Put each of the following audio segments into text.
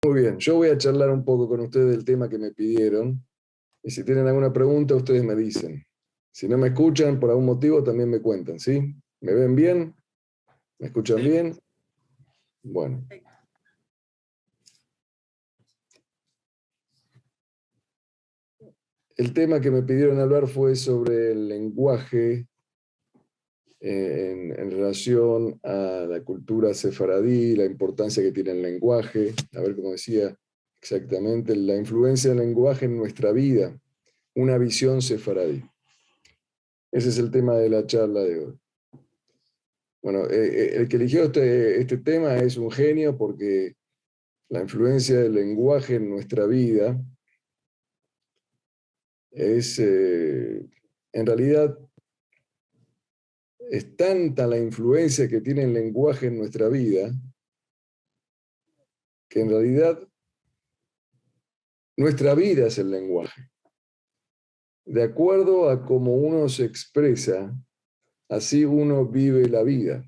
Muy bien, yo voy a charlar un poco con ustedes del tema que me pidieron, y si tienen alguna pregunta, ustedes me dicen. Si no me escuchan por algún motivo, también me cuentan, ¿sí? ¿Me ven bien? ¿Me escuchan Sí. bien? Bueno. El tema que me pidieron hablar fue sobre el lenguaje en relación a la cultura sefaradí, la importancia que tiene el lenguaje, a ver cómo decía exactamente, la influencia del lenguaje en nuestra vida, una visión sefaradí. Ese es el tema de la charla de hoy. Bueno, el que eligió este tema es un genio porque la influencia del lenguaje en nuestra vida es, en realidad, es tanta la influencia que tiene el lenguaje en nuestra vida que en realidad nuestra vida es el lenguaje. De acuerdo a cómo uno se expresa, así uno vive la vida.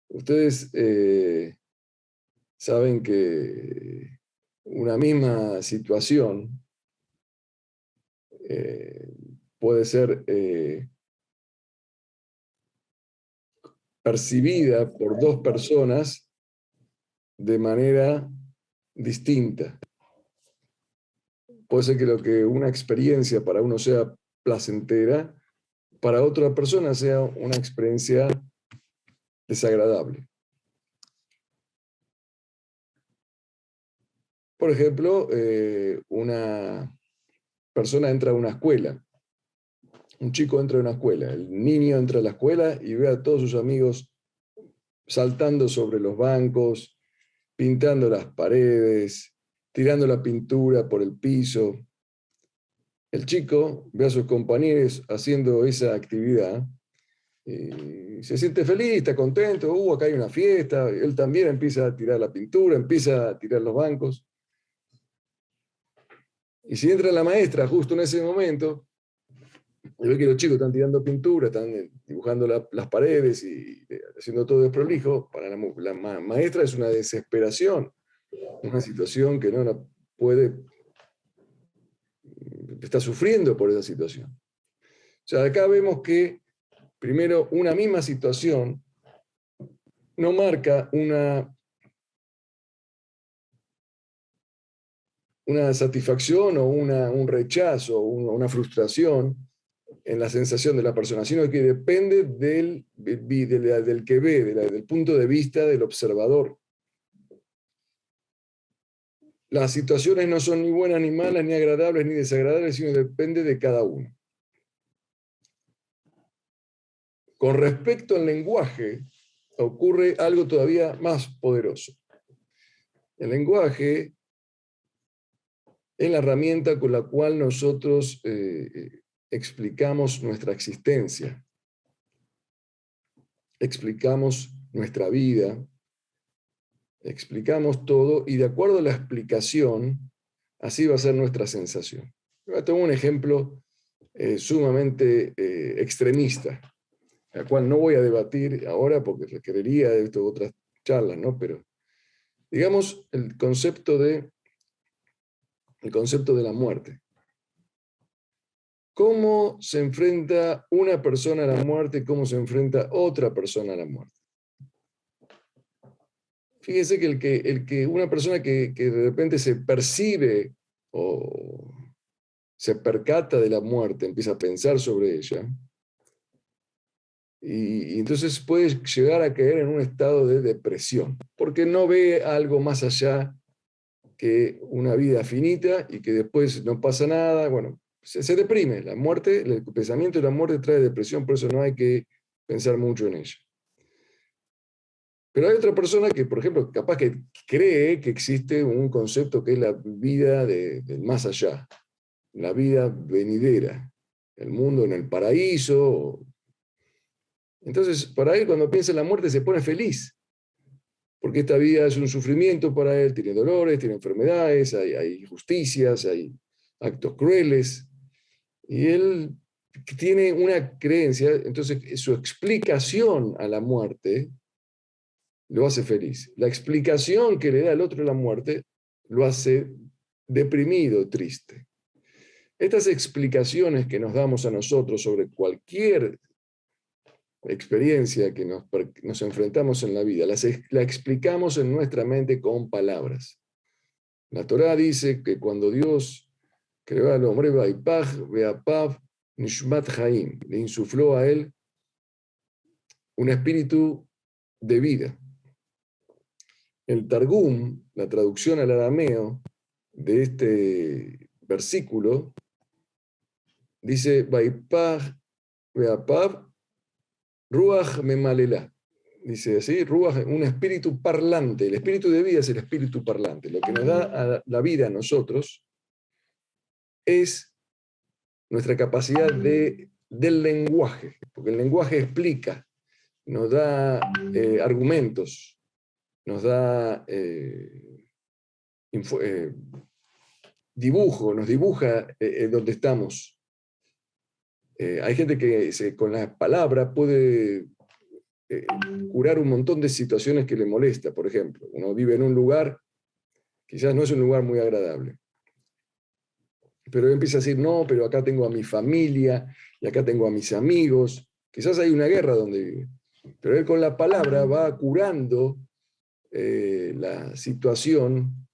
Ustedes saben que una misma situación puede ser percibida por dos personas de manera distinta. Puede ser que lo que una experiencia para uno sea placentera, para otra persona sea una experiencia desagradable. Por ejemplo, una persona entra a una escuela, un chico entra a una escuela, el niño entra a la escuela y ve a todos sus amigos saltando sobre los bancos, pintando las paredes, tirando la pintura por el piso. El chico ve a sus compañeros haciendo esa actividad y se siente feliz, está contento, acá hay una fiesta, él también empieza a tirar la pintura, empieza a tirar los bancos. Y si entra la maestra justo en ese momento, y ve que los chicos están tirando pintura, están dibujando las paredes y haciendo todo desprolijo, para la maestra es una desesperación, una situación que no la puede, está sufriendo por esa situación. O sea, acá vemos que, primero, una misma situación no marca una satisfacción o un rechazo o una frustración en la sensación de la persona, sino que depende del que ve, del punto de vista del observador. Las situaciones no son ni buenas ni malas, ni agradables ni desagradables, sino depende de cada uno. Con respecto al lenguaje, ocurre algo todavía más poderoso. El lenguaje es la herramienta con la cual nosotros explicamos nuestra existencia, explicamos nuestra vida, explicamos todo y de acuerdo a la explicación, así va a ser nuestra sensación. Tengo un ejemplo sumamente extremista, el cual no voy a debatir ahora porque requeriría de otras charlas, ¿no? Pero digamos el concepto de la muerte. ¿Cómo se enfrenta una persona a la muerte y cómo se enfrenta otra persona a la muerte? Fíjense que una persona que de repente se percibe o se percata de la muerte, empieza a pensar sobre ella, y entonces puede llegar a caer en un estado de depresión, porque no ve algo más allá que una vida finita y que después no pasa nada. Bueno, se deprime. La muerte, el pensamiento de la muerte trae depresión, por eso no hay que pensar mucho en ello. Pero hay otra persona que, por ejemplo, capaz que cree que existe un concepto que es la vida del más allá, la vida venidera, el mundo en el paraíso. Entonces, para él, cuando piensa en la muerte, se pone feliz, porque esta vida es un sufrimiento para él, tiene dolores, tiene enfermedades, hay injusticias, hay actos crueles, y él tiene una creencia, entonces su explicación a la muerte lo hace feliz. La explicación que le da el otro de la muerte lo hace deprimido, triste. Estas explicaciones que nos damos a nosotros sobre cualquier experiencia que nos enfrentamos en la vida, la explicamos en nuestra mente con palabras. La Torá dice que cuando Dios creó al hombre, Vaipaj, Beapav, Nishmat Haim, le insufló a él un espíritu de vida. El Targum, la traducción al arameo de este versículo, dice, Vaipaj, Beapav, Ruach Memalela. Dice así, Ruach, un espíritu parlante. El espíritu de vida es el espíritu parlante. Lo que nos da a la vida a nosotros es nuestra capacidad del lenguaje, porque el lenguaje explica, nos da argumentos, nos da dibujo, nos dibuja donde estamos. Hay gente que con la palabra puede curar un montón de situaciones que le molesta. Por ejemplo, uno vive en un lugar, quizás no es un lugar muy agradable, pero él empieza a decir, no, pero acá tengo a mi familia, y acá tengo a mis amigos, quizás hay una guerra donde vive, pero él con la palabra va curando la situación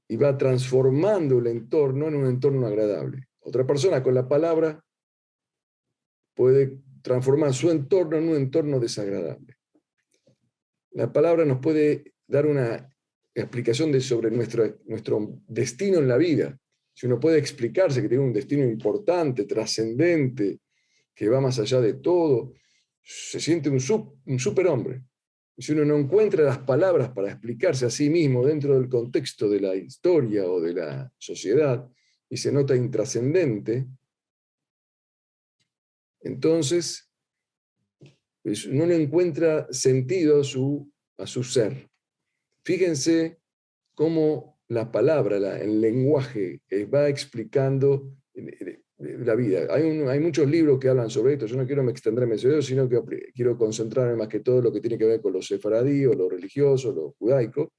y va transformando el entorno en un entorno agradable. Otra persona con la palabra puede transformar su entorno en un entorno desagradable. La palabra nos puede dar una explicación sobre nuestro destino en la vida. Si uno puede explicarse que tiene un destino importante, trascendente, que va más allá de todo, se siente un superhombre. Si uno no encuentra las palabras para explicarse a sí mismo dentro del contexto de la historia o de la sociedad y se nota intrascendente, entonces no le encuentra sentido a su ser. Fíjense cómo la palabra, el lenguaje, va explicando la vida. Hay muchos libros que hablan sobre esto. Yo no quiero extenderme sobre eso, sino que quiero concentrarme más que todo en lo que tiene que ver con los sefaradí, o lo religioso, lo judaico.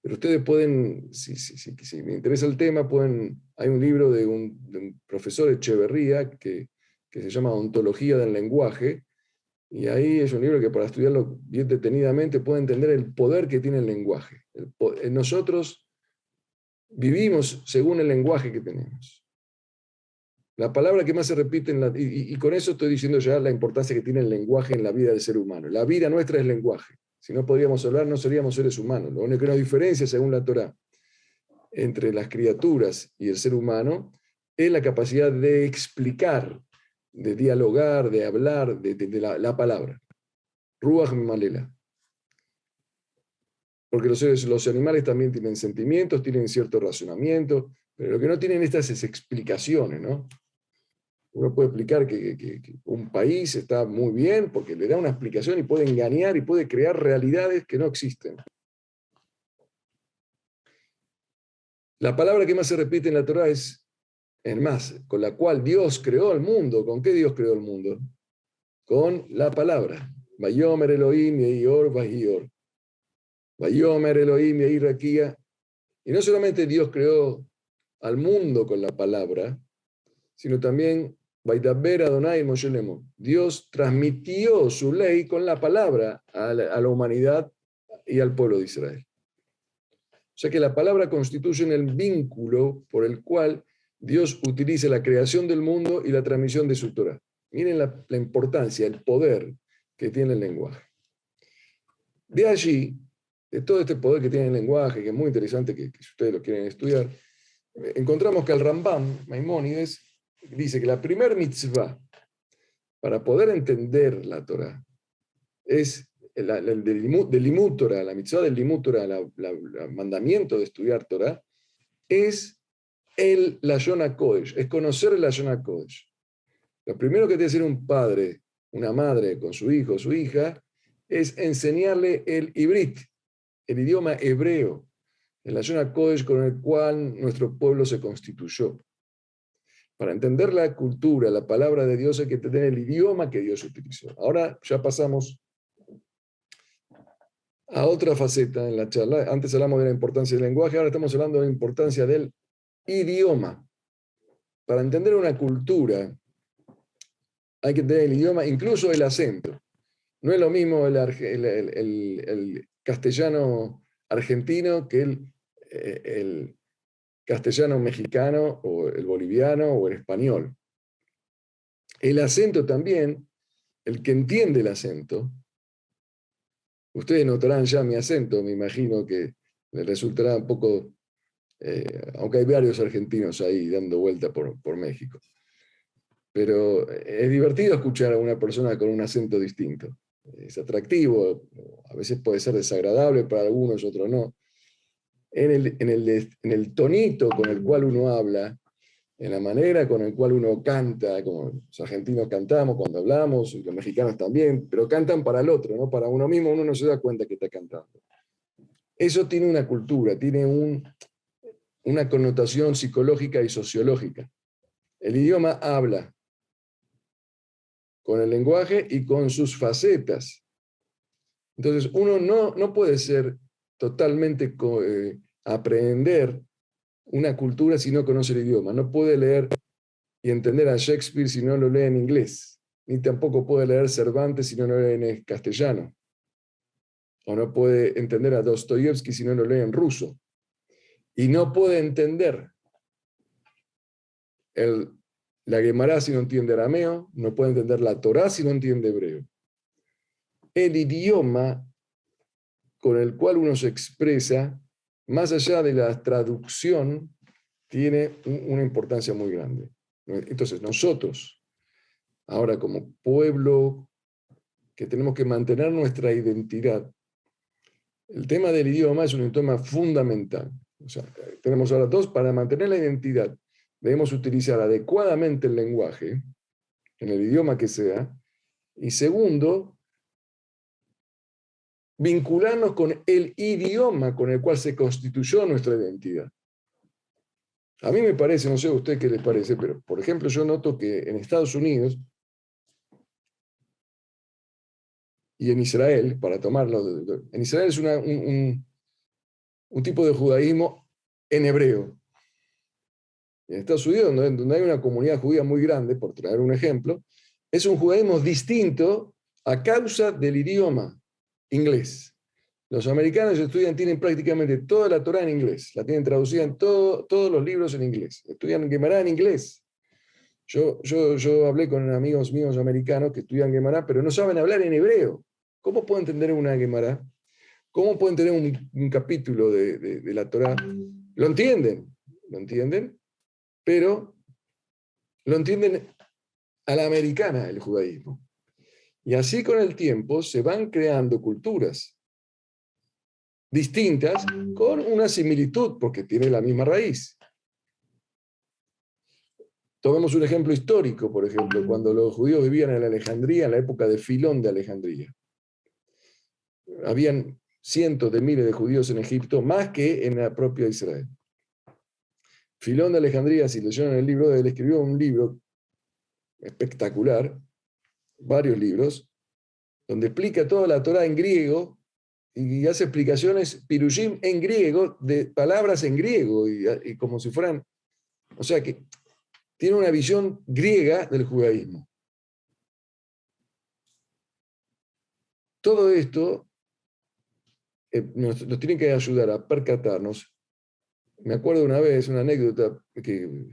Pero ustedes pueden, si me interesa el tema, hay un libro de un profesor Echeverría que se llama Ontología del Lenguaje, y ahí es un libro que para estudiarlo bien detenidamente puede entender el poder que tiene el lenguaje. Nosotros vivimos según el lenguaje que tenemos. La palabra que más se repite, y con eso estoy diciendo ya la importancia que tiene el lenguaje en la vida del ser humano. La vida nuestra es lenguaje. Si no podríamos hablar, no seríamos seres humanos. Lo único que nos diferencia, según la Torá, entre las criaturas y el ser humano es la capacidad de explicar, de dialogar, de hablar, de la palabra. Ruach Malela. Porque los animales también tienen sentimientos, tienen cierto razonamiento, pero lo que no tienen estas es explicaciones, ¿no? Uno puede explicar que un país está muy bien porque le da una explicación y puede engañar y puede crear realidades que no existen. La palabra que más se repite en la Torá es, en más, con la cual Dios creó el mundo. ¿Con qué Dios creó el mundo? Con la palabra. Vayomer Elohim Yehior Vahior. Vayomer Elohim Yehi Rakia. Y no solamente Dios creó al mundo con la palabra, sino también Vaidaber Adonai Moshe Lemo. Dios transmitió su ley con la palabra a la humanidad y al pueblo de Israel. O sea que la palabra constituye el vínculo por el cual Dios utiliza la creación del mundo y la transmisión de su Torah. Miren la importancia, el poder que tiene el lenguaje. De allí, de todo este poder que tiene el lenguaje, que es muy interesante, que si ustedes lo quieren estudiar, encontramos que el Rambam, Maimónides, dice que la primer mitzvah para poder entender la Torah es del Limud Torah, la mitzvah del Limud Torah, el mandamiento de estudiar Torah, es el Lashon HaKodesh, es conocer el Lashon HaKodesh. Lo primero que tiene que hacer un padre, una madre con su hijo o su hija, es enseñarle el Ibrit, el idioma hebreo, el Lashon HaKodesh con el cual nuestro pueblo se constituyó. Para entender la cultura, la palabra de Dios, hay que entender el idioma que Dios utilizó. Ahora ya pasamos a otra faceta en la charla. Antes hablamos de la importancia del lenguaje, ahora estamos hablando de la importancia del idioma. Para entender una cultura hay que entender el idioma, incluso el acento. No es lo mismo el castellano argentino que el castellano mexicano o el boliviano o el español. El acento también, el que entiende el acento, ustedes notarán ya mi acento, me imagino que les resultará un poco, aunque hay varios argentinos ahí dando vuelta por México. Pero es divertido escuchar a una persona con un acento distinto. Es atractivo, a veces puede ser desagradable para algunos, otros no. En el tonito con el cual uno habla, en la manera con la cual uno canta, como los argentinos cantamos cuando hablamos, y los mexicanos también, pero cantan para el otro, ¿no? Para uno mismo uno no se da cuenta que está cantando. Eso tiene una cultura, tiene una connotación psicológica y sociológica. El idioma habla con el lenguaje y con sus facetas. Entonces, uno no puede ser totalmente aprender una cultura si no conoce el idioma. No puede leer y entender a Shakespeare si no lo lee en inglés. Ni tampoco puede leer Cervantes si no lo lee en castellano. O no puede entender a Dostoyevsky si no lo lee en ruso. Y no puede entender la Guemará si no entiende arameo, no puede entender la Torá si no entiende hebreo. El idioma con el cual uno se expresa, más allá de la traducción, tiene una importancia muy grande. Entonces, nosotros, ahora como pueblo que tenemos que mantener nuestra identidad, el tema del idioma es un tema fundamental. O sea, tenemos ahora dos, para mantener la identidad, debemos utilizar adecuadamente el lenguaje, en el idioma que sea, y segundo, vincularnos con el idioma con el cual se constituyó nuestra identidad. A mí me parece, no sé a usted qué les parece, pero por ejemplo yo noto que en Estados Unidos y en Israel, para tomarlo, en Israel es un tipo de judaísmo en hebreo. En Estados Unidos, donde hay una comunidad judía muy grande, por traer un ejemplo, es un judaísmo distinto a causa del idioma inglés. Los americanos tienen prácticamente toda la Torá en inglés, la tienen traducida en todos los libros en inglés, estudian Guemará en inglés. Yo hablé con amigos míos americanos que estudian Guemará, pero no saben hablar en hebreo. ¿Cómo pueden entender una Guemará? ¿Cómo pueden tener un capítulo de la Torá? Lo entienden, pero lo entienden a la americana el judaísmo. Y así con el tiempo se van creando culturas distintas con una similitud, porque tienen la misma raíz. Tomemos un ejemplo histórico, por ejemplo, cuando los judíos vivían en Alejandría, en la época de Filón de Alejandría. Habían cientos de miles de judíos en Egipto, más que en la propia Israel. Filón de Alejandría, si leyeron el libro de él, escribió un libro espectacular, varios libros, donde explica toda la Torá en griego y hace explicaciones pirushim en griego, de palabras en griego, y como si fueran, o sea que tiene una visión griega del judaísmo. Todo esto nos tiene que ayudar a percatarnos. Me acuerdo una vez, una anécdota, que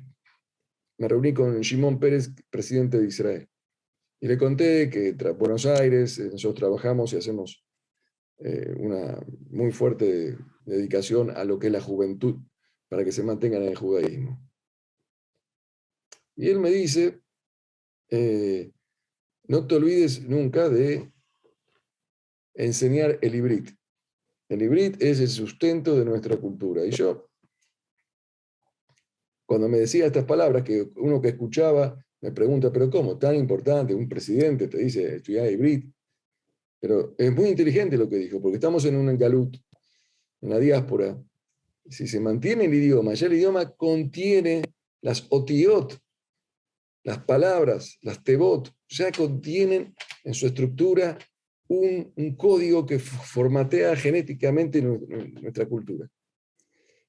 me reuní con Shimon Peres, presidente de Israel, y le conté que Buenos Aires, nosotros trabajamos y hacemos una muy fuerte dedicación a lo que es la juventud, para que se mantengan en el judaísmo. Y él me dice, no te olvides nunca de enseñar el ibrit. El ibrit es el sustento de nuestra cultura. Y yo, cuando me decía estas palabras, que uno que escuchaba me pregunta, pero ¿cómo? Tan importante, un presidente te dice estudiar ibrit. Pero es muy inteligente lo que dijo, porque estamos en un galut, en la diáspora. Si se mantiene el idioma, ya el idioma contiene las otiot, las palabras, las tebot, ya contienen en su estructura un código que formatea genéticamente nuestra cultura.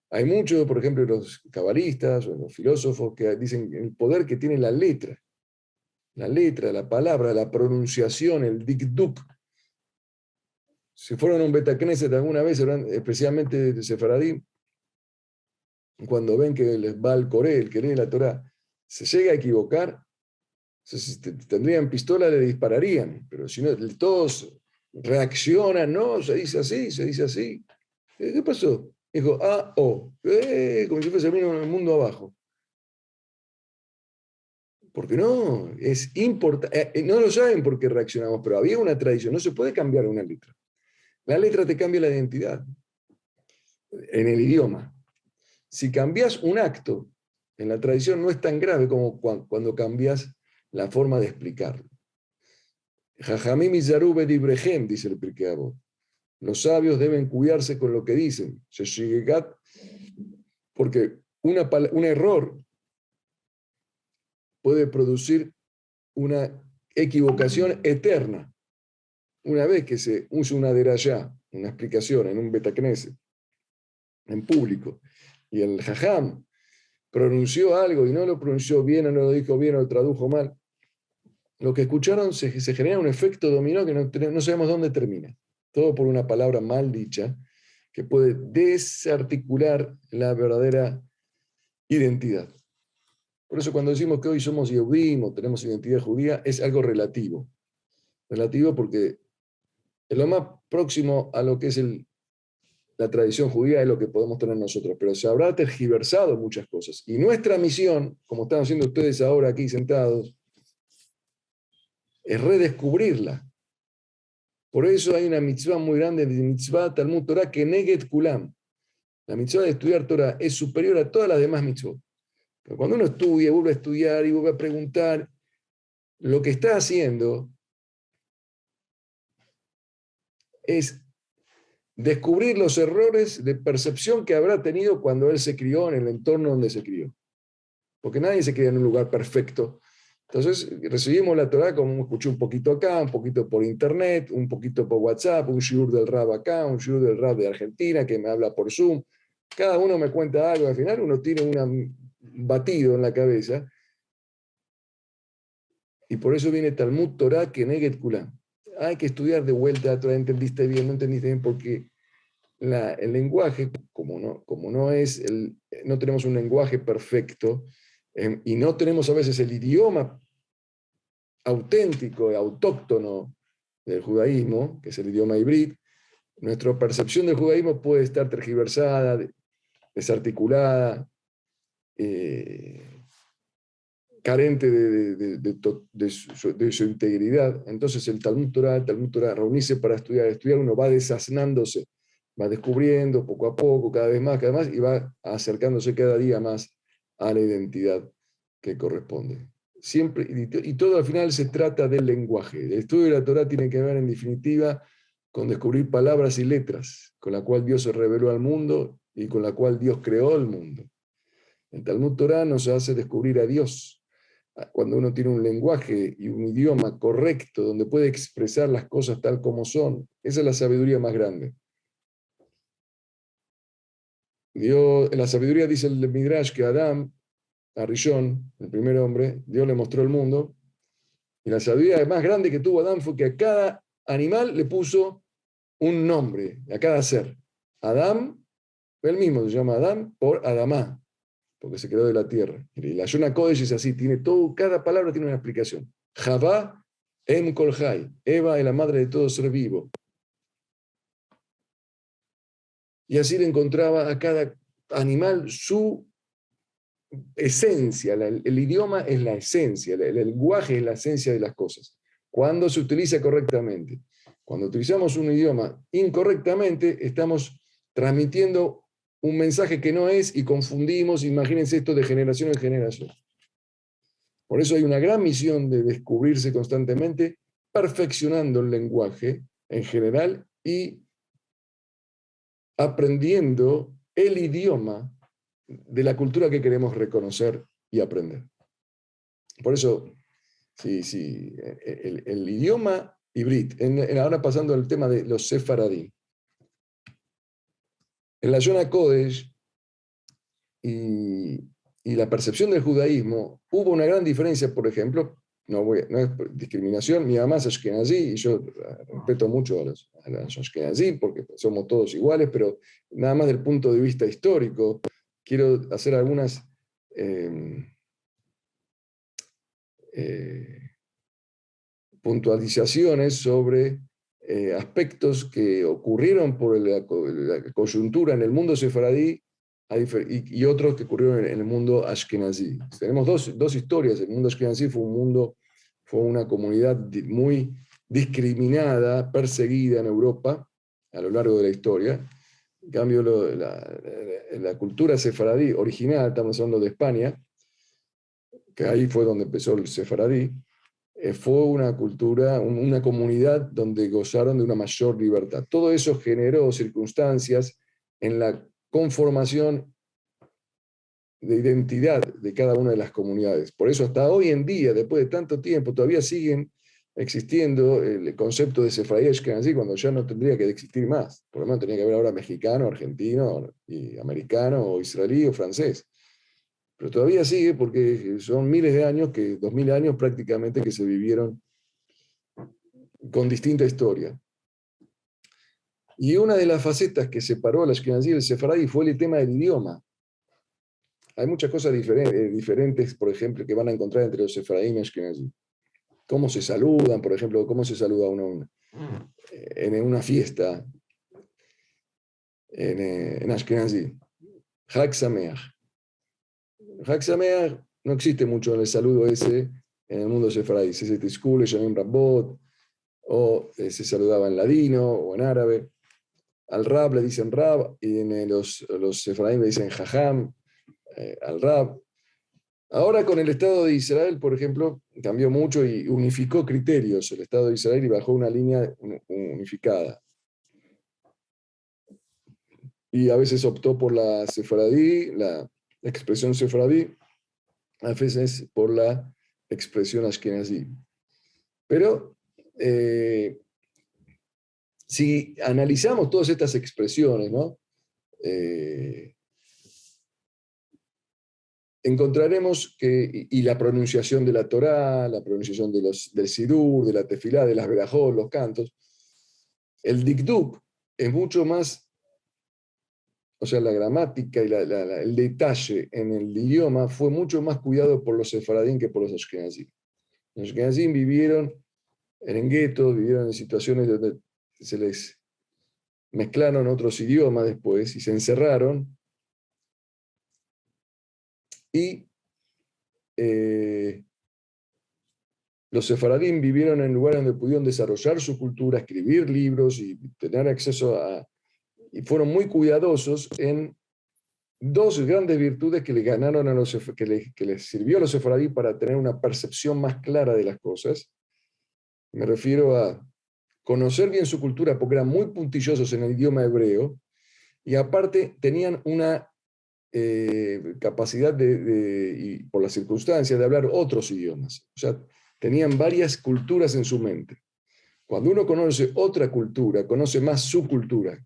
Hay muchos, por ejemplo, los cabalistas o los filósofos que dicen el poder que tiene la letra, la palabra, la pronunciación, el dikduk. Si fueron a un Betacneset alguna vez, especialmente de Sefaradí, cuando ven que les va al Coré, el que lee la Torá, se llega a equivocar, si tendrían pistola, le dispararían, pero si no, todos reaccionan, no, se dice así, se dice así. ¿Qué pasó? Dijo, como si fuese el mundo abajo. Porque no, es importante, no lo saben por qué reaccionamos, pero había una tradición, no se puede cambiar una letra. La letra te cambia la identidad en el idioma. Si cambias un acto, en la tradición no es tan grave como cuando cambias la forma de explicarlo. Jajamim Izarube Dibrehem, dice el Pirkei Avot. Los sabios deben cuidarse con lo que dicen. Porque un error puede producir una equivocación eterna. Una vez que se usa una derayá, una explicación en un Betacneset, en público, y el jajam pronunció algo y no lo pronunció bien, o no lo dijo bien, o lo tradujo mal, lo que escucharon se genera un efecto dominó que no sabemos dónde termina. Todo por una palabra mal dicha que puede desarticular la verdadera identidad. Por eso cuando decimos que hoy somos Yehudim o tenemos identidad judía, es algo relativo. Relativo porque es lo más próximo a lo que es la tradición judía, es lo que podemos tener nosotros, pero se habrá tergiversado muchas cosas. Y nuestra misión, como están haciendo ustedes ahora aquí sentados, es redescubrirla. Por eso hay una mitzvah muy grande, de mitzvah Talmud Torah, que Neget Kulam. La mitzvah de estudiar Torah es superior a todas las demás mitzvot. Pero cuando uno estudia, vuelve a estudiar y vuelve a preguntar, lo que está haciendo es descubrir los errores de percepción que habrá tenido cuando él se crió en el entorno donde se crió. Porque nadie se cría en un lugar perfecto. Entonces recibimos la Torah como escuché un poquito acá, un poquito por internet, un poquito por WhatsApp, un shiur del Rab acá, un shiur del Rab de Argentina que me habla por Zoom. Cada uno me cuenta algo, al final uno tiene un batido en la cabeza. Y por eso viene Talmud Torah Keneget Kulam. Hay que estudiar de vuelta, Torah, entendiste bien, no entendiste bien, porque el lenguaje, no tenemos un lenguaje perfecto, y no tenemos a veces el idioma auténtico, autóctono del judaísmo, que es el idioma hibrid, nuestra percepción del judaísmo puede estar tergiversada, desarticulada, carente de su integridad. Entonces el Talmud Torah, reunirse para estudiar, uno va desasnándose, va descubriendo poco a poco, cada vez más, y va acercándose cada día más a la identidad que corresponde. Siempre, y todo al final se trata del lenguaje. El estudio de la Torah tiene que ver, en definitiva, con descubrir palabras y letras, con la cual Dios se reveló al mundo y con la cual Dios creó el mundo. El Talmud Torah nos hace descubrir a Dios. Cuando uno tiene un lenguaje y un idioma correcto, donde puede expresar las cosas tal como son, esa es la sabiduría más grande. Dios, en la sabiduría dice el Midrash que Adán, a Rishon, el primer hombre, Dios le mostró el mundo, y la sabiduría más grande que tuvo Adán fue que a cada animal le puso un nombre, a cada ser. Adán, él mismo se llama Adán por Adamá, porque se creó de la tierra. Y la Yona Kodesh es así, tiene todo, cada palabra tiene una explicación. Javá em kol hay. Eva es la madre de todo ser vivo. Y así le encontraba a cada animal su esencia. El idioma es la esencia, el lenguaje es la esencia de las cosas. Cuando se utiliza correctamente. Cuando utilizamos un idioma incorrectamente, estamos transmitiendo un mensaje que no es y confundimos, imagínense esto de generación en generación. Por eso hay una gran misión de descubrirse constantemente, perfeccionando el lenguaje en general y aprendiendo el idioma de la cultura que queremos reconocer y aprender. Por eso, el idioma Brit. Ahora pasando al tema de los sefaradí. En la Yonah Kodesh y la percepción del judaísmo, hubo una gran diferencia, por ejemplo, no es discriminación, mi mamá es ashkenazí y yo respeto mucho a los ashkenazí porque somos todos iguales, pero nada más del punto de vista histórico, quiero hacer algunas puntualizaciones sobre aspectos que ocurrieron por la coyuntura en el mundo sefaradí y otros que ocurrieron en el mundo ashkenazí. Tenemos dos historias. El mundo ashkenazí fue una comunidad muy discriminada, perseguida en Europa a lo largo de la historia. En cambio, la cultura sefaradí original, estamos hablando de España, que ahí fue donde empezó el sefaradí, fue una cultura, una comunidad donde gozaron de una mayor libertad. Todo eso generó circunstancias en la conformación de identidad de cada una de las comunidades. Por eso hasta hoy en día, después de tanto tiempo, todavía siguen existiendo el concepto de sefaradí ashkenazí cuando ya no tendría que existir más. Por lo menos tenía que haber ahora mexicano, argentino, y americano, o israelí o francés. Pero todavía sigue porque son miles de años, 2000 años prácticamente, que se vivieron con distinta historia. Y una de las facetas que separó a la ashkenazí del sefaradí fue el tema del idioma. Hay muchas cosas diferentes, por ejemplo, que van a encontrar entre los sefaradí y ashkenazí. Cómo se saludan, por ejemplo, cómo se saluda uno en una fiesta en ashkenazí. Chag Sameach. Chag Sameach no existe mucho en el saludo ese en el mundo sefaradí. Se Tizkule, Yamim Rabbot, o se saludaba en ladino o en árabe. Al Rab le dicen Rab, y los sefaradí le dicen Jajam, al Rab. Ahora con el Estado de Israel, por ejemplo, cambió mucho y unificó criterios el Estado de Israel y bajó una línea unificada. Y a veces optó por la sefaradí, la expresión sefaradí, a veces por la expresión ashkenazí. Pero si analizamos todas estas expresiones, ¿no? Encontraremos que, y la pronunciación de la Torá, la pronunciación del Sidur, de la Tefilá, de las Berajot, los cantos, el Dikduk es mucho más, o sea, la gramática y el detalle en el idioma fue mucho más cuidado por los sefaradín que por los ashkenazí. Los ashkenazí vivieron en guetos, vivieron en situaciones donde se les mezclaron otros idiomas después y se encerraron. Y los sefaradín vivieron en lugares donde pudieron desarrollar su cultura, escribir libros y tener acceso y fueron muy cuidadosos en dos grandes virtudes que les ganaron a que les sirvió a los sefaradí para tener una percepción más clara de las cosas. Me refiero a conocer bien su cultura porque eran muy puntillosos en el idioma hebreo y aparte tenían una capacidad y por las circunstancias de hablar otros idiomas. O sea, tenían varias culturas en su mente. Cuando uno conoce otra cultura, conoce más su cultura.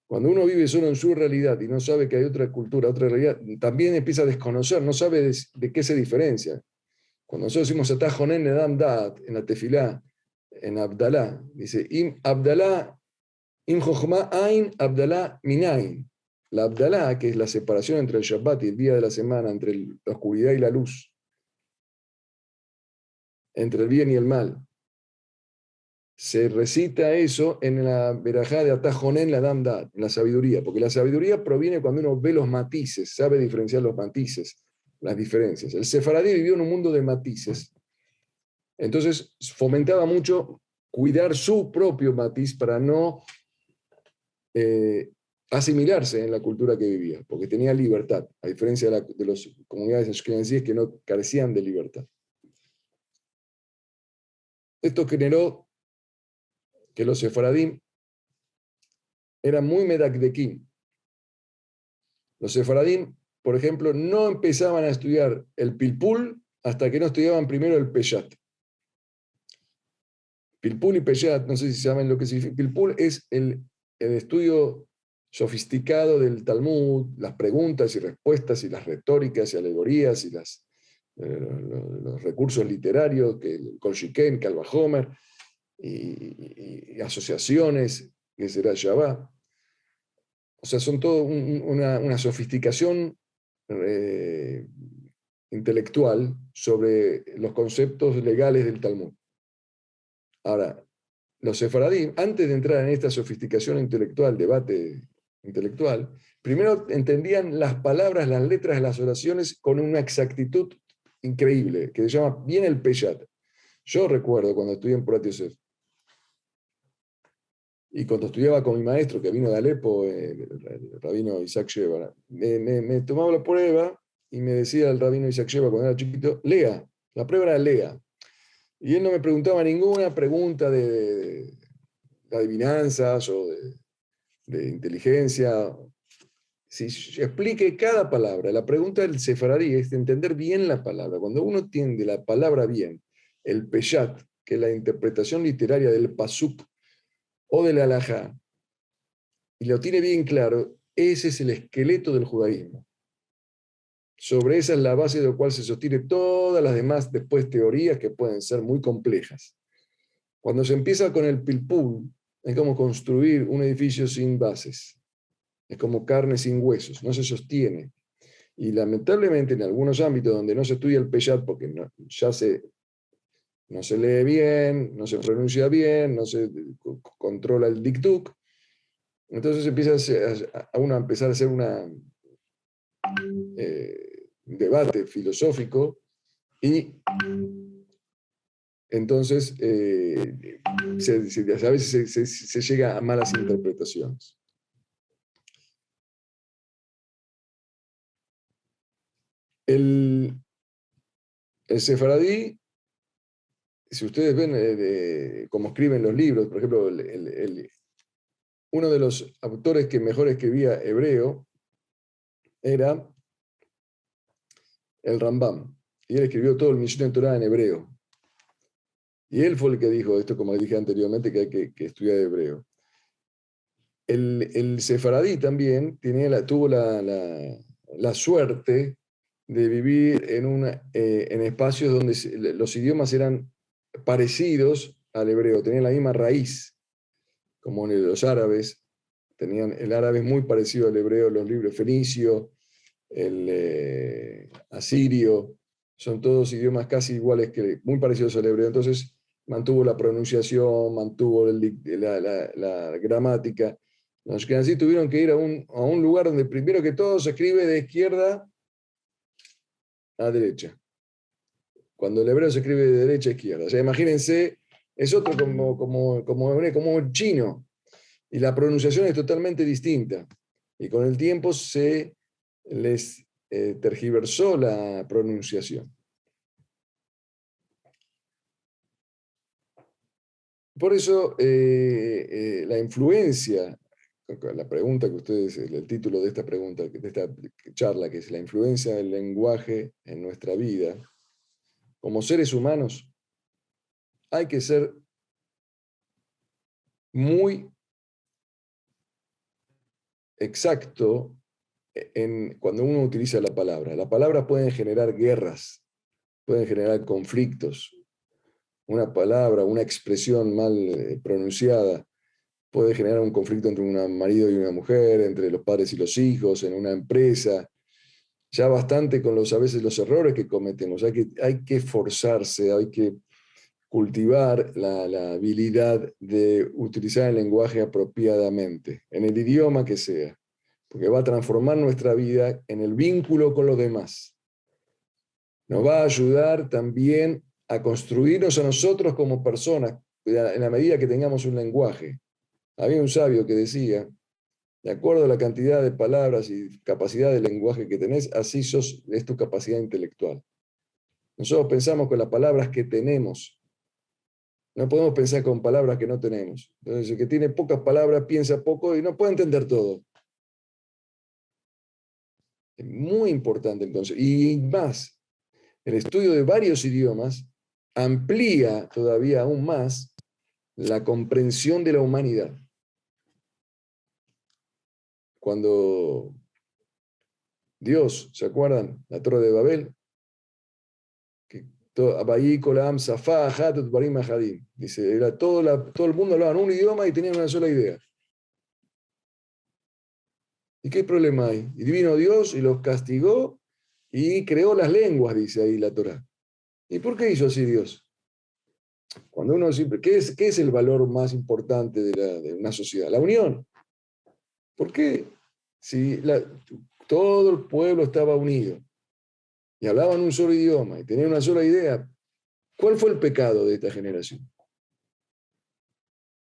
Cuando uno vive solo en su realidad y no sabe que hay otra cultura, otra realidad, también empieza a desconocer, no sabe de qué se diferencia. Cuando nosotros decimos Atajonen Nedam Dat en la Tefilá, en Abdalá, dice Im Abdalá, Im Jochma Ain, Abdalá Minain. La Abdalá, que es la separación entre el Shabbat y el día de la semana, entre la oscuridad y la luz, entre el bien y el mal. Se recita eso en la verajá de Atajonen la Damdat, en la sabiduría, porque la sabiduría proviene cuando uno ve los matices, sabe diferenciar los matices, las diferencias. El sefaradí vivió en un mundo de matices, entonces fomentaba mucho cuidar su propio matiz para no asimilarse en la cultura que vivía, porque tenía libertad, a diferencia de las comunidades ashkenazíes que no carecían de libertad. Esto generó que los sefaradí eran muy medakdekim. Los sefaradí, por ejemplo, no empezaban a estudiar el pilpul hasta que no estudiaban primero el peyat. Pilpul y Peyat, no sé si saben lo que significa. Pilpul es el estudio sofisticado del Talmud, las preguntas y respuestas y las retóricas y alegorías y los recursos literarios, que el Kol Shiken, Kal Vajomer, y asociaciones, que será Shabbat. O sea, son todo una sofisticación intelectual sobre los conceptos legales del Talmud. Ahora, los sefaradí, antes de entrar en esta sofisticación intelectual, debate intelectual, primero entendían las palabras, las letras de las oraciones con una exactitud increíble, que se llama bien el Peyat. Yo recuerdo cuando estudié en Porat Yosef, y cuando estudiaba con mi maestro, que vino de Alepo, el rabino Isaac Sheva, me tomaba la prueba y me decía el rabino Isaac Sheva cuando era chiquito, lea, la prueba era lea. Y él no me preguntaba ninguna pregunta de adivinanzas o de inteligencia. Si explique cada palabra. La pregunta del sefaradí es entender bien la palabra. Cuando uno entiende la palabra bien, el peyat, que es la interpretación literaria del pasuk o del halajá, y lo tiene bien claro, ese es el esqueleto del judaísmo. Sobre esa es la base de la cual se sostiene todas las demás después teorías que pueden ser muy complejas. Cuando se empieza con el pilpul, es como construir un edificio sin bases. Es como carne sin huesos, no se sostiene. Y lamentablemente en algunos ámbitos donde no se estudia el peyat porque no se lee bien, no se pronuncia bien, no se controla el dikduk, entonces empieza a uno a empezar a hacer un debate filosófico y entonces a veces se llega a malas interpretaciones. El sefaradí, si ustedes ven cómo escriben los libros, por ejemplo, uno de los autores que mejor escribía hebreo era el Rambam, y él escribió todo el Mishneh Torah en hebreo. Y él fue el que dijo esto, como dije anteriormente, que hay que estudiar hebreo. El sefaradí también tuvo la suerte de vivir en espacios donde los idiomas eran parecidos al hebreo, tenían la misma raíz, como los árabes, tenían el árabe muy parecido al hebreo, los libros fenicio, el asirio, son todos idiomas casi iguales, muy parecidos al hebreo, entonces mantuvo la pronunciación, mantuvo la gramática. Los que así tuvieron que ir a un lugar donde primero que todo se escribe de izquierda a derecha. Cuando el hebreo se escribe de derecha a izquierda. O sea, imagínense, es otro como el chino. Y la pronunciación es totalmente distinta. Y con el tiempo se les tergiversó la pronunciación. Por eso la influencia, la pregunta que ustedes, el título de esta pregunta, de esta charla, que es la influencia del lenguaje en nuestra vida, como seres humanos, hay que ser muy exacto cuando uno utiliza la palabra. La palabra puede generar guerras, pueden generar conflictos. Una palabra, una expresión mal pronunciada puede generar un conflicto entre un marido y una mujer, entre los padres y los hijos, en una empresa. Ya bastante con a veces los errores que cometemos. Hay que esforzarse, hay que cultivar la habilidad de utilizar el lenguaje apropiadamente, en el idioma que sea, porque va a transformar nuestra vida en el vínculo con los demás. Nos va a ayudar también a construirnos a nosotros como personas, en la medida que tengamos un lenguaje. Había un sabio que decía, de acuerdo a la cantidad de palabras y capacidad de lenguaje que tenés, así es tu capacidad intelectual. Nosotros pensamos con las palabras que tenemos. No podemos pensar con palabras que no tenemos. Entonces, el que tiene pocas palabras piensa poco y no puede entender todo. Es muy importante entonces. Y más, el estudio de varios idiomas amplía todavía aún más la comprensión de la humanidad. Cuando Dios, ¿se acuerdan? La Torre de Babel, que dice, era todo el mundo hablaba en un idioma y tenían una sola idea. ¿Y qué problema hay? Y vino Dios y los castigó y creó las lenguas, dice ahí la Torá. ¿Y por qué hizo así Dios? Cuando uno siempre, qué es el valor más importante de una sociedad? La unión. ¿Por qué? Si todo el pueblo estaba unido y hablaban un solo idioma y tenían una sola idea, ¿cuál fue el pecado de esta generación?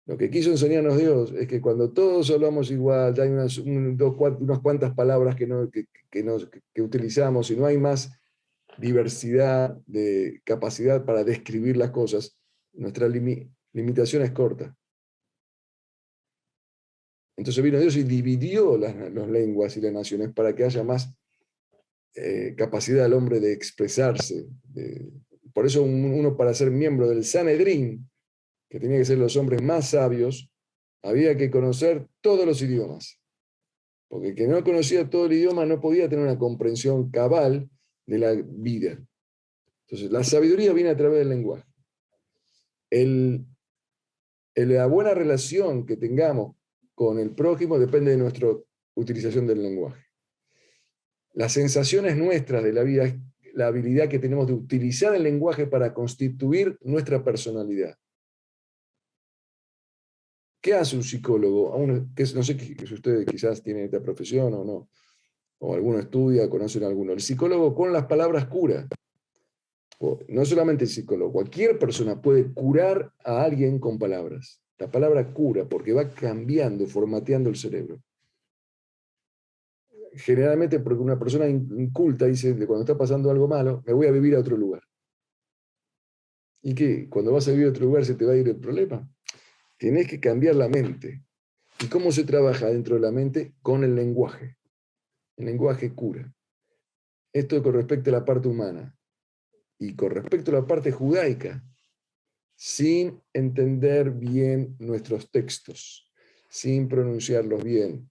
Lo que quiso enseñarnos Dios es que cuando todos hablamos igual, hay unas cuantas palabras que utilizamos y no hay más diversidad de capacidad para describir las cosas, nuestra limitación es corta. Entonces vino Dios y dividió las lenguas y las naciones para que haya más capacidad del hombre de expresarse. Por eso uno para ser miembro del Sanedrín, que tenía que ser los hombres más sabios, había que conocer todos los idiomas. Porque el que no conocía todo el idioma no podía tener una comprensión cabal de la vida. Entonces, la sabiduría viene a través del lenguaje. La buena relación que tengamos con el prójimo depende de nuestra utilización del lenguaje. Las sensaciones nuestras de la vida es la habilidad que tenemos de utilizar el lenguaje para constituir nuestra personalidad. ¿Qué hace un psicólogo? No sé si ustedes quizás tienen esta profesión o no, o alguno estudia, conocen a alguno. El psicólogo con las palabras cura. No solamente el psicólogo, cualquier persona puede curar a alguien con palabras. La palabra cura, porque va cambiando, formateando el cerebro. Generalmente porque una persona inculta dice, cuando está pasando algo malo, me voy a vivir a otro lugar. ¿Y qué? Cuando vas a vivir a otro lugar se te va a ir el problema. Tienes que cambiar la mente. ¿Y cómo se trabaja dentro de la mente? Con el lenguaje. El lenguaje cura. Esto con respecto a la parte humana. Y con respecto a la parte judaica, sin entender bien nuestros textos, sin pronunciarlos bien,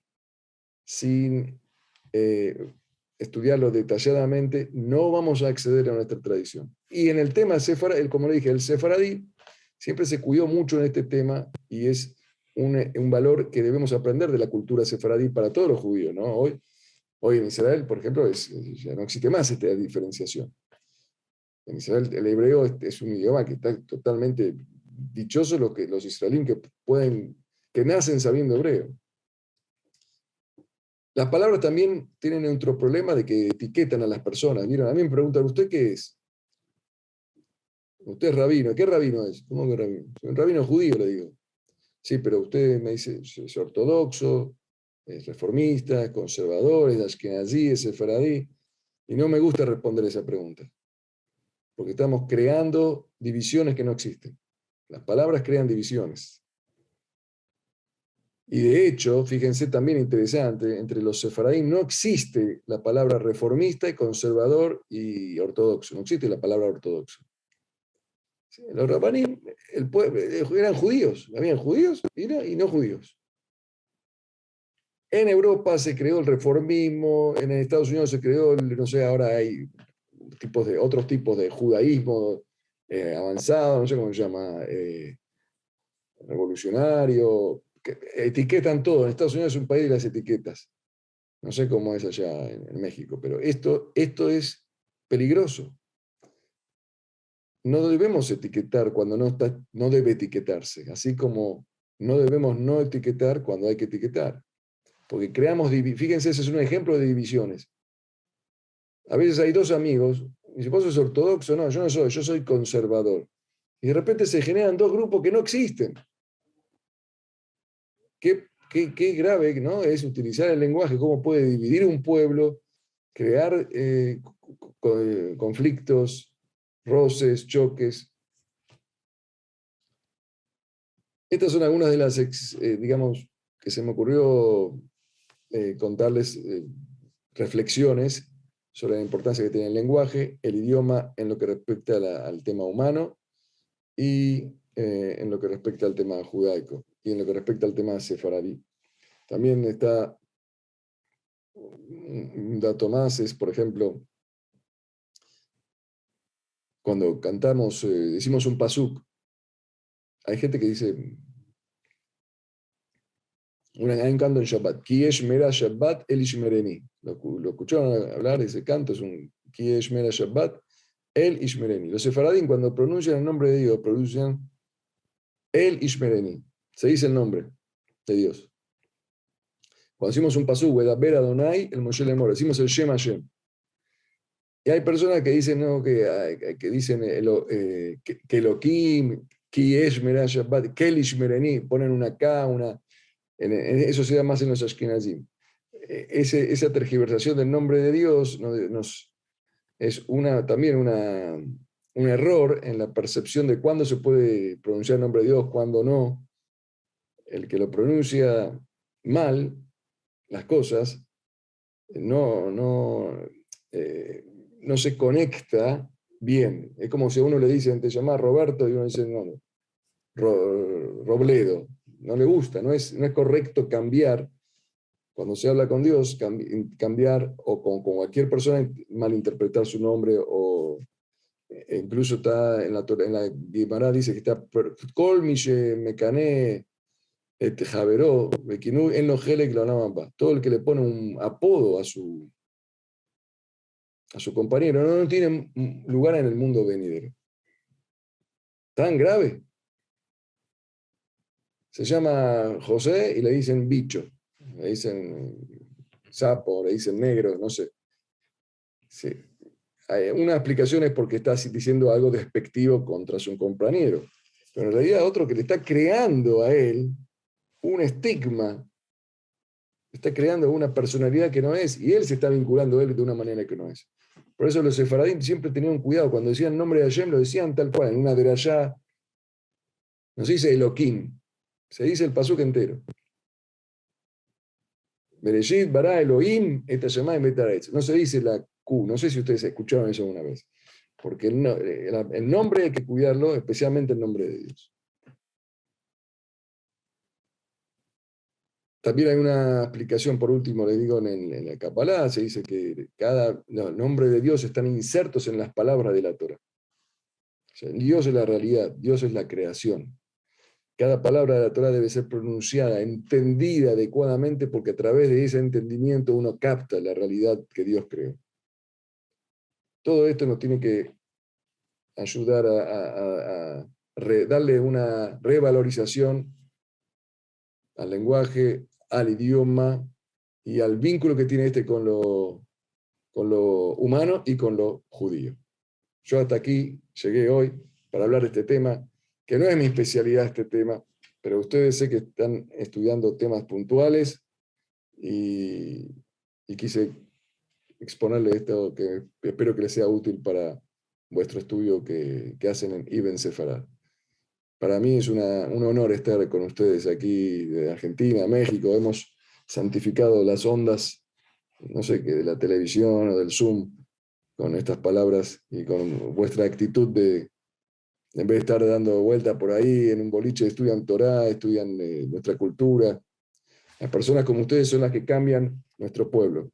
sin estudiarlos detalladamente, no vamos a acceder a nuestra tradición. Y en el tema sefaradí, como le dije, el sefaradí siempre se cuidó mucho en este tema y es un valor que debemos aprender de la cultura sefaradí para todos los judíos, ¿no? Hoy en Israel, por ejemplo, ya no existe más esta diferenciación. En Israel el hebreo es un idioma que está totalmente dichoso los israelíes que nacen sabiendo hebreo. Las palabras también tienen otro problema de que etiquetan a las personas. ¿Vieron? A mí me preguntan, ¿usted qué es? Usted es rabino. ¿Qué rabino es? ¿Cómo que rabino? Soy un rabino judío, le digo. Sí, pero usted me dice, es ortodoxo, es reformista, es conservador, es ashkenazí, es sefaradí. Y no me gusta responder esa pregunta. Porque estamos creando divisiones que no existen. Las palabras crean divisiones. Y de hecho, fíjense también interesante, entre los sefaradí no existe la palabra reformista y conservador y ortodoxo. No existe la palabra ortodoxo. Los rabanim eran judíos, habían judíos y no judíos. En Europa se creó el reformismo, en Estados Unidos se creó, no sé, ahora hay otros tipos de judaísmo avanzado, no sé cómo se llama, revolucionario, que etiquetan todo. En Estados Unidos es un país de las etiquetas. No sé cómo es allá en México, pero esto es peligroso. No debemos etiquetar cuando no debe etiquetarse, así como no debemos no etiquetar cuando hay que etiquetar. Porque fíjense, ese es un ejemplo de divisiones. A veces hay dos amigos, y si vos sos ortodoxo, no, yo no soy, yo soy conservador. Y de repente se generan dos grupos que no existen. Qué grave, ¿no? Es utilizar el lenguaje, cómo puede dividir un pueblo, crear conflictos, roces, choques. Estas son algunas de las, digamos, que se me ocurrió contarles reflexiones sobre la importancia que tiene el lenguaje, el idioma en lo que respecta al tema humano y en lo que respecta al tema judaico y en lo que respecta al tema sefaradí. También está un dato más, es por ejemplo, cuando cantamos, decimos un pasuk, hay gente que dice, hay un canto en Shabbat, Ki Mera Shabbat El Ishmereni. Lo escucharon hablar de ese canto, es un Ki Mera Shabbat El Ishmereni. Los sefaradín, cuando pronuncian el nombre de Dios, pronuncian El Ishmereni. Se dice el nombre de Dios. Cuando decimos un pasuk, Vedaber Adonai, el Moshe Lemor, decimos el Shem Hashem. Y hay personas que dicen, no, que dicen que Elohim, Ki Mera Shabbat, Kel Ishmereni, ponen una K, una. Eso se da más en los Ashkenazim. Esa tergiversación del nombre de Dios es también un error en la percepción de cuándo se puede pronunciar el nombre de Dios, cuándo no. El que lo pronuncia mal, las cosas, no, no, no se conecta bien. Es como si a uno le dicen, te llamás Roberto, y uno dice, no, Robledo. No le gusta, no es correcto cambiar. Cuando se habla con Dios, cambiar o con cualquier persona, malinterpretar su nombre, o incluso está en la Guimará dice que está Kol Mishe Mekané Javeró, Bekinu en los Helek lo llaman pa. Todo el que le pone un apodo a su compañero no tiene lugar en el mundo venidero. Tan grave. Se llama José y le dicen bicho, le dicen sapo, le dicen negro, no sé. Sí. Una explicación es porque está diciendo algo despectivo contra su compañero, pero en realidad otro que le está creando a él un estigma, está creando una personalidad que no es, y él se está vinculando a él de una manera que no es. Por eso los sefaradín siempre tenían cuidado, cuando decían el nombre de Hashem, lo decían tal cual, en una derashá, no se dice Elohim, se dice el pasuk entero. Bereshit, bara, Elohim, esta llamada y no se dice la Q, no sé si ustedes escucharon eso una vez, porque el nombre hay que cuidarlo, especialmente el nombre de Dios. También hay una explicación, por último, les digo, en la Kabbalah, se dice que los nombres de Dios están insertos en las palabras de la Torah. O sea, Dios es la realidad, Dios es la creación. Cada palabra de la Torah debe ser pronunciada, entendida adecuadamente, porque a través de ese entendimiento uno capta la realidad que Dios creó. Todo esto nos tiene que ayudar a darle una revalorización al lenguaje, al idioma y al vínculo que tiene este con lo humano y con lo judío. Yo hasta aquí llegué hoy para hablar de este tema, que no es mi especialidad este tema, pero ustedes sé que están estudiando temas puntuales y quise exponerles esto que espero que les sea útil para vuestro estudio que hacen en Ibn Sefarad. Para mí es un honor estar con ustedes aquí de Argentina, México. Hemos santificado las ondas, no sé qué, de la televisión o del Zoom, con estas palabras y con vuestra actitud de, en vez de estar dando vuelta por ahí en un boliche, estudian Torá, estudian nuestra cultura. Las personas como ustedes son las que cambian nuestro pueblo.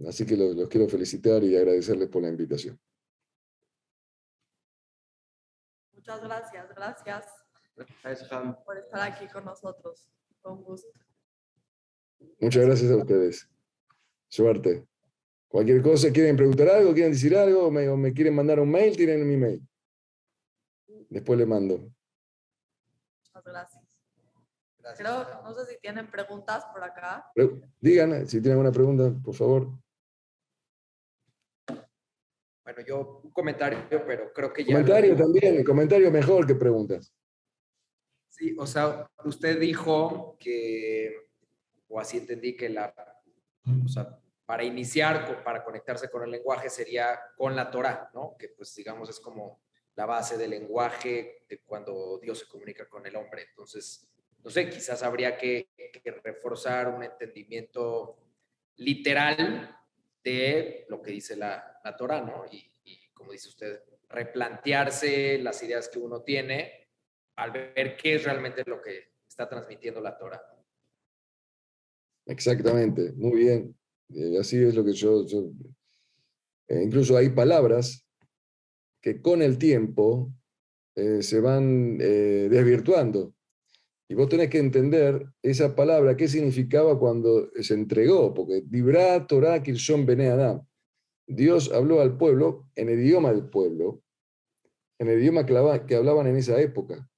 Así que los quiero felicitar y agradecerles por la invitación. Muchas gracias, gracias por estar aquí con nosotros. Con gusto. Muchas gracias a ustedes. Suerte. Cualquier cosa, quieren preguntar algo, quieren decir algo, me quieren mandar un mail, tienen mi mail. Después le mando. Muchas gracias. Creo, no sé si tienen preguntas por acá. Digan, si tienen alguna pregunta, por favor. Bueno, yo un comentario, pero creo que ya Comentario también, comentario mejor que preguntas. Sí, o sea, usted dijo que, o así entendí que o sea, para iniciar, para conectarse con el lenguaje sería con la Torah, ¿no? Que pues digamos es como la base del lenguaje de cuando Dios se comunica con el hombre. Entonces, no sé, quizás habría que reforzar un entendimiento literal de lo que dice la Torah, ¿no? Y como dice usted, replantearse las ideas que uno tiene al ver qué es realmente lo que está transmitiendo la Torah. Exactamente, muy bien. Así es lo que incluso hay palabras que con el tiempo se van desvirtuando. Y vos tenés que entender esa palabra, qué significaba cuando se entregó, porque Dibrá Torah Kirshon Bene Adam. Dios habló al pueblo en el idioma del pueblo, en el idioma que hablaban en esa época.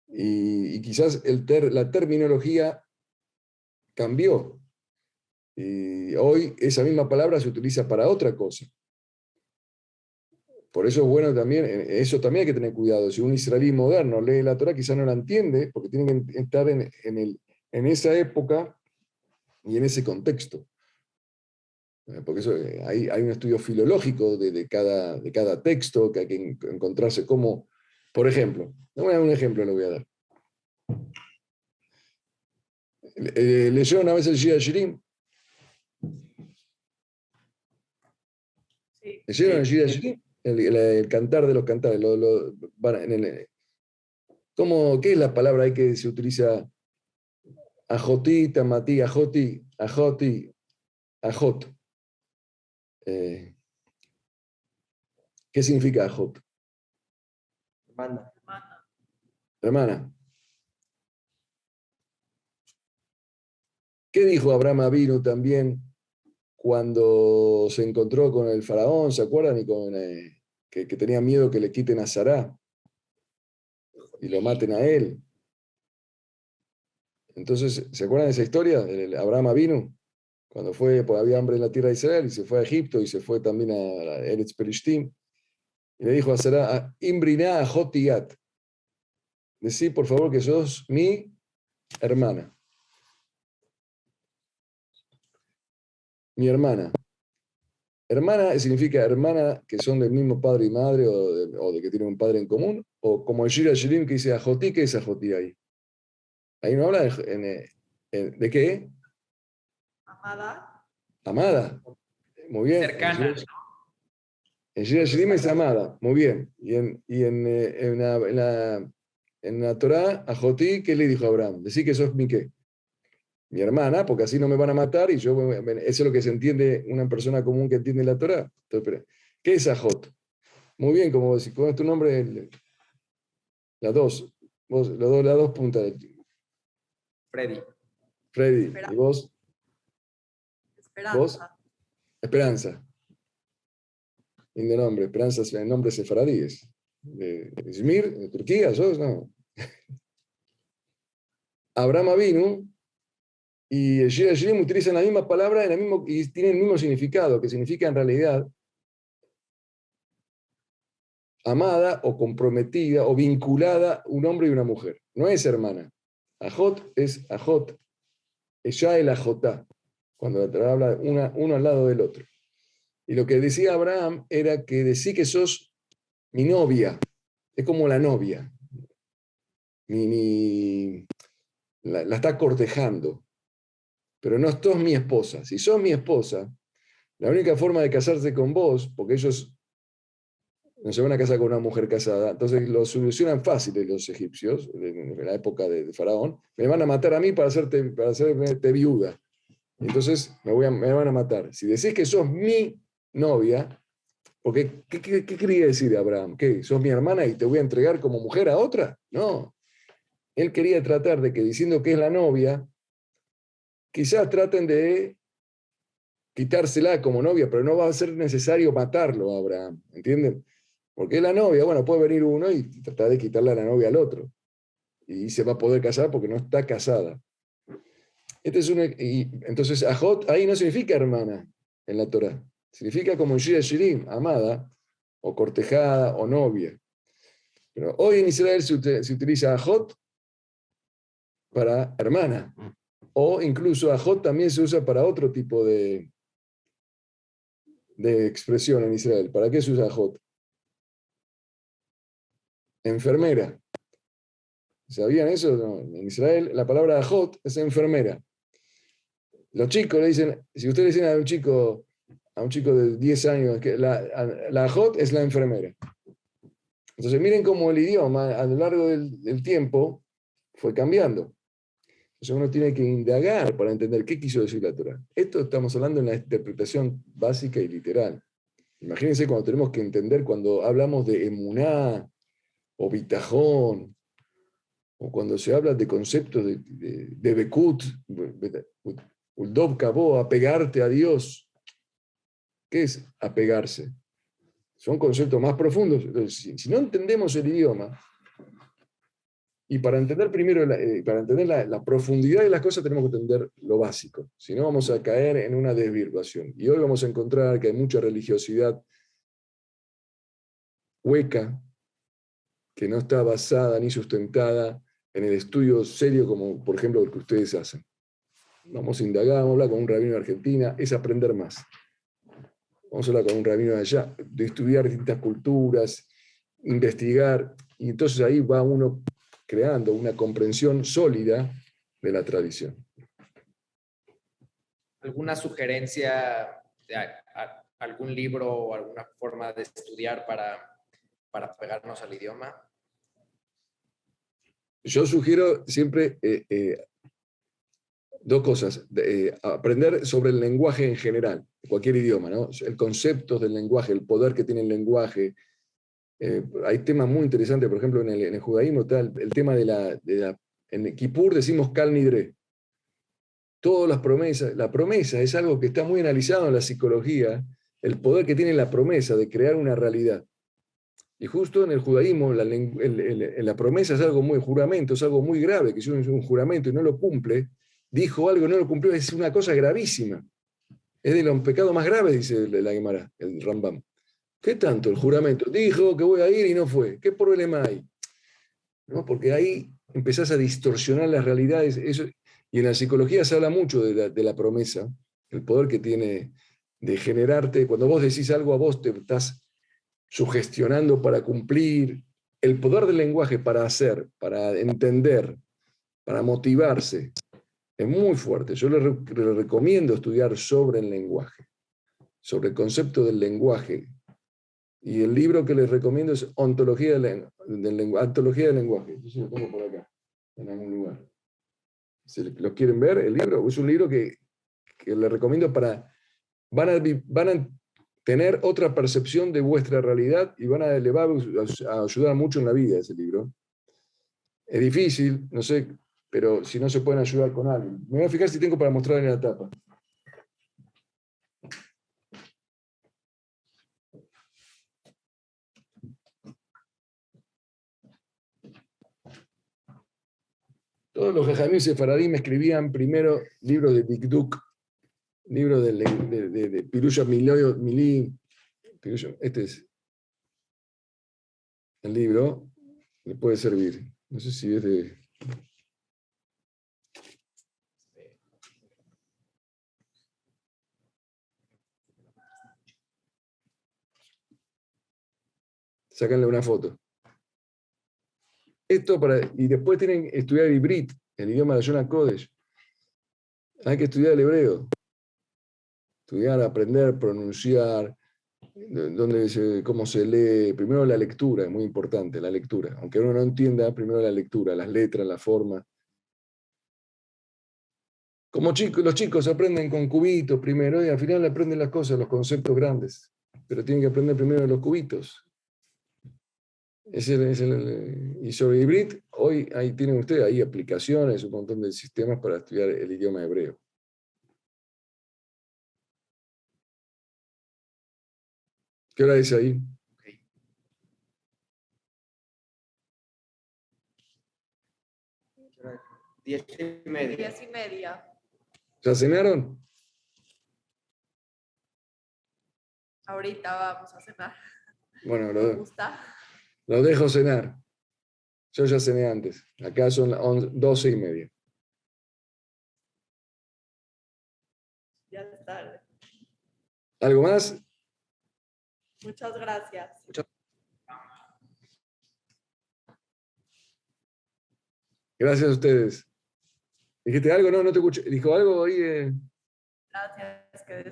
Y quizás la terminología cambió. Y hoy esa misma palabra se utiliza para otra cosa. Por eso es bueno también, eso también hay que tener cuidado. Si un israelí moderno lee la Torah, quizás no la entiende, porque tiene que estar en esa época y en ese contexto. Porque eso, hay un estudio filológico de cada texto, que hay que encontrarse como, por ejemplo, un ejemplo le voy a dar. ¿Leyó una vez el Shir Hashirim? Sí. ¿Leyeron el Shir Hashirim? El cantar de los cantares. ¿Qué es la palabra ahí que se utiliza? Ajotí, tamatí, ajoti, ajot. ¿Qué significa ajot? Hermana. Hermana. ¿Qué dijo Abraham Avinu también cuando se encontró con el faraón? ¿Se acuerdan? Y que tenía miedo que le quiten a Sará y lo maten a él. Entonces, ¿se acuerdan de esa historia? De Abraham Avinu, cuando porque había hambre en la tierra de Israel y se fue a Egipto y se fue también a Eretz Perishtim. Y le dijo a Sará, Imbriná a Jotiyat. Decí, por favor, que sos mi hermana. Mi hermana. Hermana significa hermana que son del mismo padre y madre o de que tienen un padre en común, o como el Shir Hashirim que dice Ajotí, ¿qué es Ajotí ahí? Ahí no habla de qué? Amada. Amada. Muy bien. Cercana. El Shir Hashirim es amada. Muy bien. Y en la Torah, Ajotí, ¿qué le dijo a Abraham? Decí que sos mi qué. Mi hermana, porque así no me van a matar y eso es lo que se entiende una persona común que entiende la Torah. Entonces, ¿qué es Ajot? Muy bien, como decís, ¿cuál es tu nombre? Las dos. Las dos puntas. Freddy. Freddy. Esperanza. ¿Y vos? Esperanza. ¿Vos? Esperanza. Lindo nombre. Esperanza es el nombre sefaradíes. De Izmir, de Turquía, ¿sos? No. Abraham Avinu y el Shir Hashirim utilizan la misma palabra y tienen el mismo significado, que significa en realidad amada o comprometida o vinculada un hombre y una mujer. No es hermana. Ajot es Ajot. Es ya el Ajotá, cuando habla uno al lado del otro. Y lo que decía Abraham era que decí que sos mi novia. Es como la novia. La está cortejando. Pero no sos mi esposa. Si sos mi esposa, la única forma de casarse con vos, porque ellos no se van a casar con una mujer casada, entonces lo solucionan fáciles los egipcios, en la época de Faraón, me van a matar a mí para hacerte viuda. Entonces me van a matar. Si decís que sos mi novia, porque ¿qué quería decir Abraham? ¿Qué? ¿Sos mi hermana y te voy a entregar como mujer a otra? No. Él quería tratar de que diciendo que es la novia, quizás traten de quitársela como novia, pero no va a ser necesario matarlo a Abraham, ¿entienden? Porque es la novia, bueno, puede venir uno y tratar de quitarle a la novia al otro. Y se va a poder casar porque no está casada. Entonces, Ajot ahí no significa hermana en la Torah. Significa como Shir Hashirim, amada, o cortejada, o novia. Pero hoy en Israel se utiliza Ajot para hermana. O incluso Ajot también se usa para otro tipo de expresión en Israel. ¿Para qué se usa Ajot? Enfermera. ¿Sabían eso? No. En Israel la palabra Ajot es enfermera. Los chicos le dicen, si ustedes le dicen a un chico de 10 años, que la Ajot es la enfermera. Entonces miren cómo el idioma a lo largo del tiempo fue cambiando. Entonces uno tiene que indagar para entender qué quiso decir la Torá. Esto estamos hablando en la interpretación básica y literal. Imagínense cuando tenemos que entender, cuando hablamos de emuná o bitajón, o cuando se habla de conceptos de bekut, uldov kabo, apegarte a Dios. ¿Qué es apegarse? Son conceptos más profundos. Entonces, si no entendemos el idioma, y para entender primero, para entender la profundidad de las cosas tenemos que entender lo básico. Si no, vamos a caer en una desvirtuación. Y hoy vamos a encontrar que hay mucha religiosidad hueca, que no está basada ni sustentada en el estudio serio como, por ejemplo, el que ustedes hacen. Vamos a indagar, vamos a hablar con un rabino de Argentina, es aprender más. Vamos a hablar con un rabino de allá, de estudiar distintas culturas, investigar, y entonces ahí va uno creando una comprensión sólida de la tradición. ¿Alguna sugerencia de algún libro o alguna forma de estudiar para pegarnos al idioma? Yo sugiero siempre dos cosas. Aprender sobre el lenguaje en general, cualquier idioma, ¿no? El concepto del lenguaje, el poder que tiene el lenguaje. Hay temas muy interesantes, por ejemplo, en el judaísmo está el tema en Kippur decimos Kal Nidre. Todas las promesas, la promesa es algo que está muy analizado en la psicología, el poder que tiene la promesa de crear una realidad. Y justo en el judaísmo la promesa es algo muy, juramento es algo muy grave, que si uno hizo un juramento y no lo cumple, dijo algo y no lo cumplió, es una cosa gravísima. Es de los pecados más graves, dice la Gemara, el Rambam. ¿Qué tanto el juramento? Dijo que voy a ir y no fue. ¿Qué problema hay? ¿No? Porque ahí empezás a distorsionar las realidades. Eso, y en la psicología se habla mucho de la promesa, el poder que tiene de generarte. Cuando vos decís algo, a vos te estás sugestionando para cumplir. El poder del lenguaje para hacer, para entender, para motivarse, es muy fuerte. Yo le recomiendo estudiar sobre el lenguaje, sobre el concepto del lenguaje. Y el libro que les recomiendo es Ontología del Lenguaje. Yo sí lo tengo por acá, en algún lugar. Si lo quieren ver, el libro es un libro que les recomiendo para... Van a tener otra percepción de vuestra realidad y le va a ayudar mucho en la vida ese libro. Es difícil, no sé, pero si no se pueden ayudar con alguien. Me voy a fijar si tengo para mostrar en la tapa. Todos los jajamim sefaradim escribían primero libros de Dikduk, libros de Pirusha Milí. Este es el libro, le puede servir. No sé si es de... Sácanle una foto. Esto y después tienen que estudiar Ibrit, el idioma de Yonah Kodesh. Hay que estudiar el hebreo. Estudiar, aprender, pronunciar, cómo se lee. Primero la lectura, es muy importante, la lectura. Aunque uno no entienda, primero la lectura, las letras, la forma. Como los chicos aprenden con cubitos primero y al final aprenden las cosas, los conceptos grandes. Pero tienen que aprender primero los cubitos. Y sobre Ibrit, hoy ahí tienen ustedes ahí aplicaciones, un montón de sistemas para estudiar el idioma hebreo. ¿Qué hora es ahí? 10:30. 10:30. ¿Ya cenaron? Ahorita vamos a cenar. Bueno, ¿Te gusta? lo dejo cenar. Yo ya cené antes. Acá son 12:30. Ya es tarde. ¿Algo más? Muchas gracias. Gracias a ustedes. ¿Dijiste algo? No, no te escuché. ¿Dijo algo ahí? Gracias. Que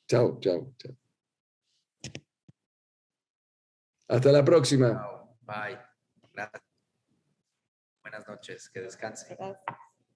Chao, chao, chao. Hasta la próxima. Chao. Bye. Gracias. Buenas noches. Que descanse. Gracias.